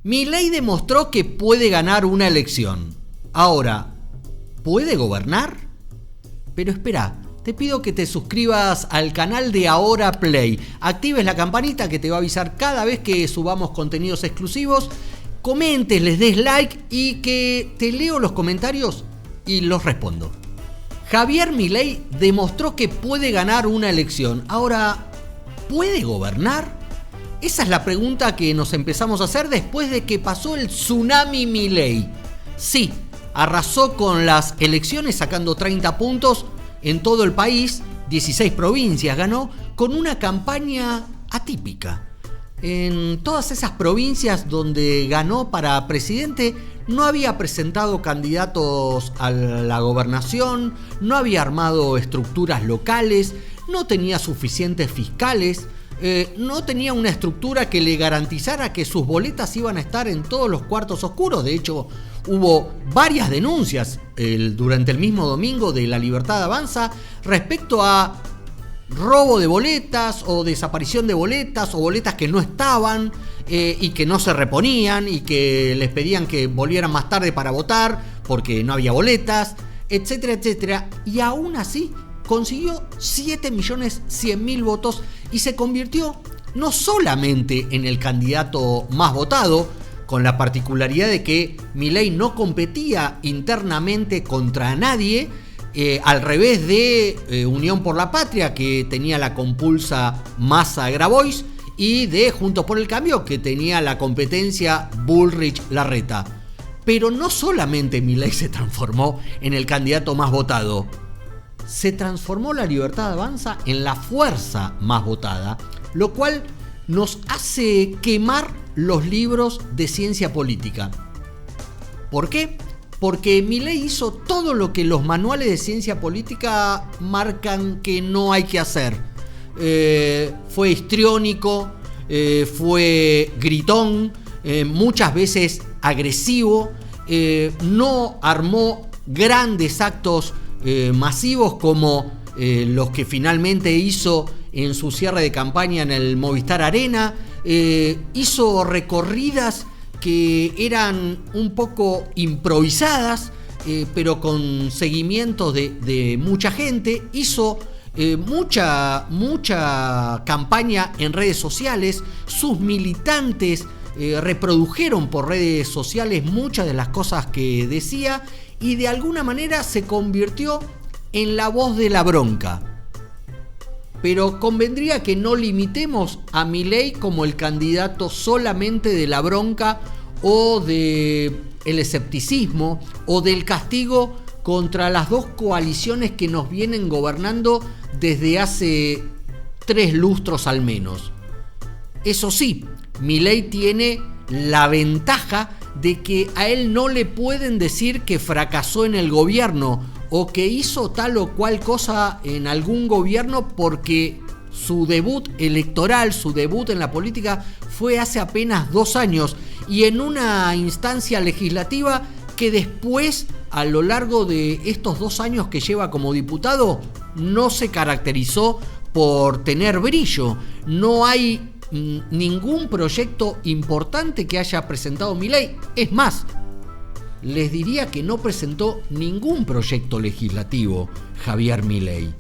Milei demostró que puede ganar una elección. Ahora, ¿puede gobernar? Pero espera, te pido que te suscribas al canal de Ahora Play, actives la campanita que te va a avisar cada vez que subamos contenidos exclusivos, comentes, les des like y que te leo los comentarios y los respondo. Javier Milei demostró que puede ganar una elección. Ahora, ¿puede gobernar? Esa es la pregunta que nos empezamos a hacer después de que pasó el tsunami Milei. Sí, arrasó con las elecciones sacando 30 puntos en todo el país, 16 provincias ganó, con una campaña atípica. En todas esas provincias donde ganó para presidente no había presentado candidatos a la gobernación, no había armado estructuras locales, no tenía suficientes fiscales, no tenía una estructura que le garantizara que sus boletas iban a estar en todos los cuartos oscuros. De hecho, hubo varias denuncias durante el mismo domingo de La Libertad Avanza respecto a robo de boletas o desaparición de boletas o boletas que no estaban y que no se reponían y que les pedían que volvieran más tarde para votar porque no había boletas, etcétera, etcétera. Y aún así consiguió 7.100.000 votos y se convirtió no solamente en el candidato más votado, con la particularidad de que Milei no competía internamente contra nadie, al revés de Unión por la Patria, que tenía la compulsa Massa Grabois, y de Juntos por el Cambio, que tenía la competencia Bullrich-Larreta. Pero no solamente Milei se transformó en el candidato más votado, se transformó La Libertad Avanza en la fuerza más votada, lo cual nos hace quemar los libros de ciencia política. ¿Por qué? Porque Milei hizo todo lo que los manuales de ciencia política marcan que no hay que hacer. Fue histriónico, fue gritón, muchas veces agresivo, no armó grandes actos masivos como los que finalmente hizo en su cierre de campaña en el Movistar Arena. Hizo recorridas que eran un poco improvisadas, pero con seguimiento de mucha gente. Hizo mucha campaña en redes sociales. Sus militantes reprodujeron por redes sociales muchas de las cosas que decía y de alguna manera se convirtió en la voz de la bronca. Pero convendría que no limitemos a Milei como el candidato solamente de la bronca o del escepticismo o del castigo contra las dos coaliciones que nos vienen gobernando desde hace 3 lustros al menos. Eso sí, Milei tiene la ventaja de que a él no le pueden decir que fracasó en el gobierno o que hizo tal o cual cosa en algún gobierno, porque su debut electoral, su debut en la política fue hace apenas 2 años y en una instancia legislativa que después, a lo largo de estos 2 años que lleva como diputado, no se caracterizó por tener brillo. No hay ningún proyecto importante que haya presentado Milei. Es más, les diría que no presentó ningún proyecto legislativo Javier Milei.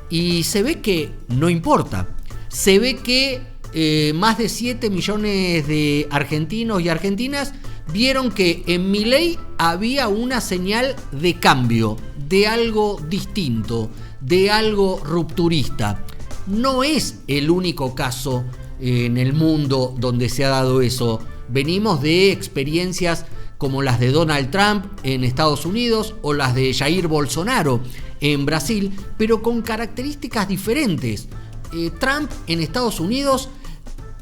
Y se ve que no importa. Se ve que más de 7 millones de argentinos y argentinas vieron que en Milei había una señal de cambio, de algo distinto, de algo rupturista. No es el único caso en el mundo donde se ha dado eso. Venimos de experiencias como las de Donald Trump en Estados Unidos o las de Jair Bolsonaro en Brasil, pero con características diferentes. Trump en Estados Unidos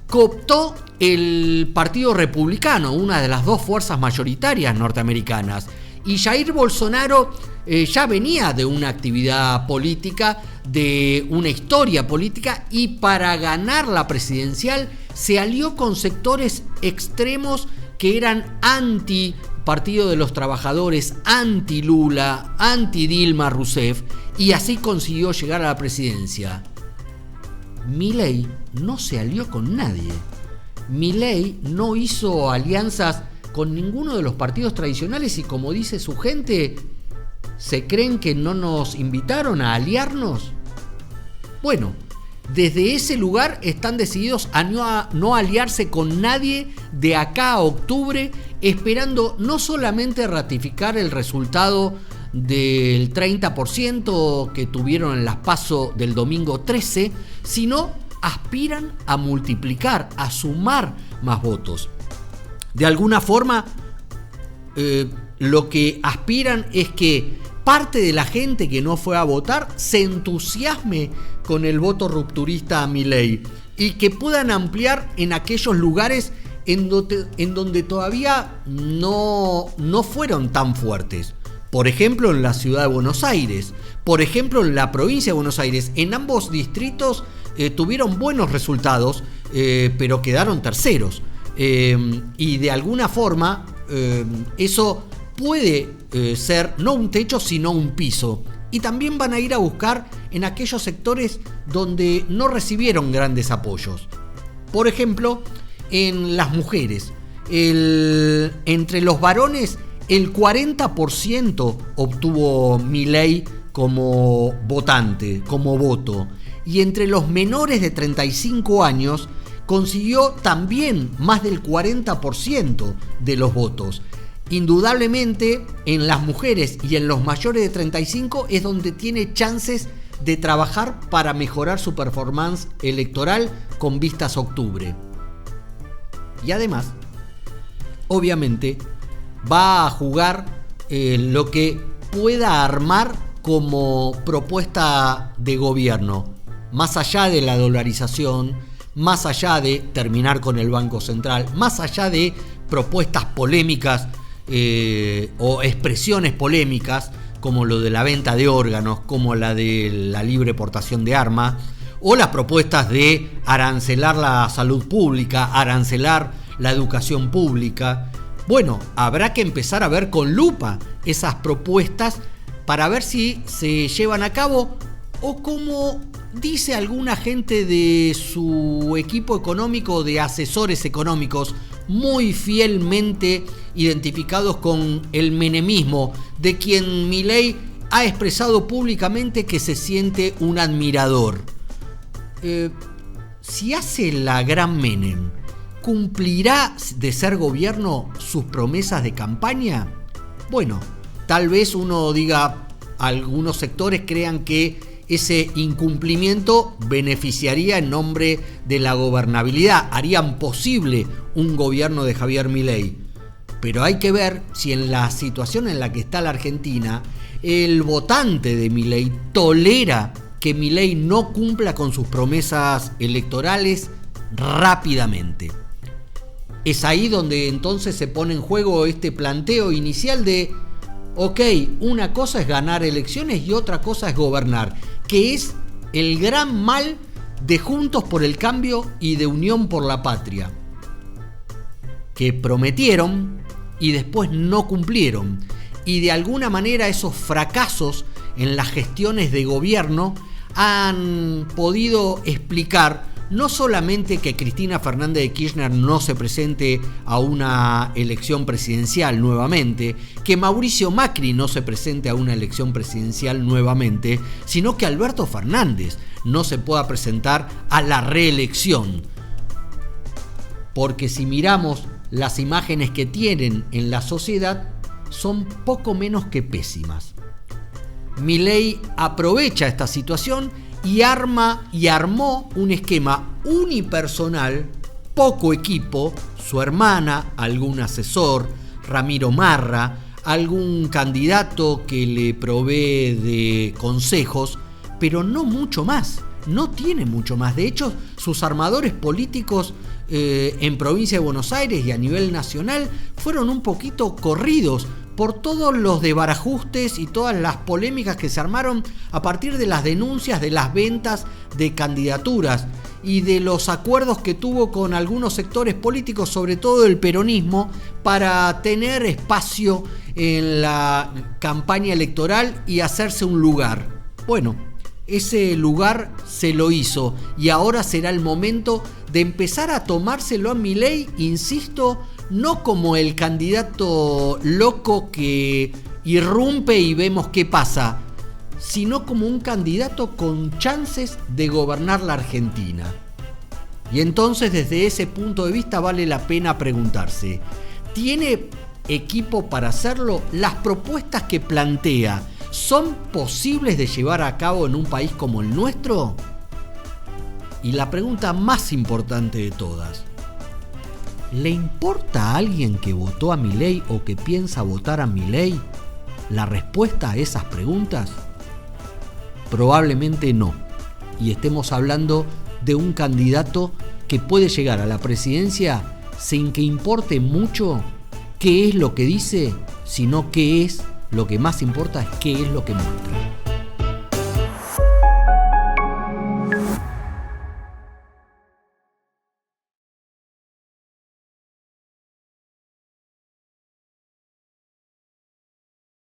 cooptó el Partido Republicano, una de las 2 fuerzas mayoritarias norteamericanas, y Jair Bolsonaro ya venía de una actividad política, de una historia política, y para ganar la presidencial se alió con sectores extremos que eran anti Partido de los Trabajadores, anti Lula, anti Dilma Rousseff, y así consiguió llegar a la presidencia. Milei no se alió con nadie. Milei no hizo alianzas con ninguno de los partidos tradicionales y, como dice su gente, ¿se creen que no nos invitaron a aliarnos? Bueno, desde ese lugar están decididos a no aliarse con nadie de acá a octubre, esperando no solamente ratificar el resultado del 30% que tuvieron en las PASO del domingo 13, sino aspiran a multiplicar, a sumar más votos. De alguna forma, lo que aspiran es que parte de la gente que no fue a votar se entusiasme con el voto rupturista a Milei y que puedan ampliar en aquellos lugares en donde todavía no fueron tan fuertes. Por ejemplo, en la ciudad de Buenos Aires, por ejemplo, en la provincia de Buenos Aires. En ambos distritos tuvieron buenos resultados, pero quedaron terceros. Y de alguna forma, eso puede ser no un techo, sino un piso. Y también van a ir a buscar en aquellos sectores donde no recibieron grandes apoyos. Por ejemplo, en las mujeres. Entre los varones, el 40% obtuvo Milei como votante, como voto. Y entre los menores de 35 años consiguió también más del 40% de los votos. Indudablemente, en las mujeres y en los mayores de 35 es donde tiene chances de trabajar para mejorar su performance electoral con vistas a octubre. Y además, obviamente, va a jugar lo que pueda armar como propuesta de gobierno, más allá de la dolarización, más allá de terminar con el Banco Central, más allá de propuestas polémicas o expresiones polémicas como lo de la venta de órganos, como la de la libre portación de armas, o las propuestas de arancelar la salud pública, arancelar la educación pública. Bueno, habrá que empezar a ver con lupa esas propuestas para ver si se llevan a cabo o, como dice alguna gente de su equipo económico, de asesores económicos muy fielmente identificados con el menemismo, de quien Milei ha expresado públicamente que se siente un admirador. Si hace la gran Menem, ¿cumplirá de ser gobierno sus promesas de campaña? Bueno, tal vez uno diga, algunos sectores crean que ese incumplimiento beneficiaría en nombre de la gobernabilidad, harían posible un gobierno de Javier Milei. Pero hay que ver si en la situación en la que está la Argentina, el votante de Milei tolera que Milei no cumpla con sus promesas electorales rápidamente. Es ahí donde entonces se pone en juego este planteo inicial de, ok, una cosa es ganar elecciones y otra cosa es gobernar, que es el gran mal de Juntos por el Cambio y de Unión por la Patria, que prometieron y después no cumplieron, y de alguna manera esos fracasos en las gestiones de gobierno han podido explicar no solamente que Cristina Fernández de Kirchner no se presente a una elección presidencial nuevamente, que Mauricio Macri no se presente a una elección presidencial nuevamente, sino que Alberto Fernández no se pueda presentar a la reelección. Porque si miramos las imágenes que tienen en la sociedad, son poco menos que pésimas. Milei aprovecha esta situación y armó un esquema unipersonal, poco equipo, su hermana, algún asesor, Ramiro Marra, algún candidato que le provee de consejos, pero no mucho más, no tiene mucho más. De hecho, sus armadores políticos en provincia de Buenos Aires y a nivel nacional fueron un poquito corridos por todos los desbarajustes y todas las polémicas que se armaron a partir de las denuncias de las ventas de candidaturas y de los acuerdos que tuvo con algunos sectores políticos, sobre todo el peronismo, para tener espacio en la campaña electoral y hacerse un lugar. Bueno, ese lugar se lo hizo y ahora será el momento de empezar a tomárselo a Milei, insisto, no como el candidato loco que irrumpe y vemos qué pasa, sino como un candidato con chances de gobernar la Argentina. Y entonces desde ese punto de vista vale la pena preguntarse, ¿tiene equipo para hacerlo? ¿Las propuestas que plantea son posibles de llevar a cabo en un país como el nuestro? Y la pregunta más importante de todas, ¿le importa a alguien que votó a Milei o que piensa votar a Milei la respuesta a esas preguntas? Probablemente no. Y estemos hablando de un candidato que puede llegar a la presidencia sin que importe mucho qué es lo que dice, sino qué es lo que más importa, es qué es lo que muestra.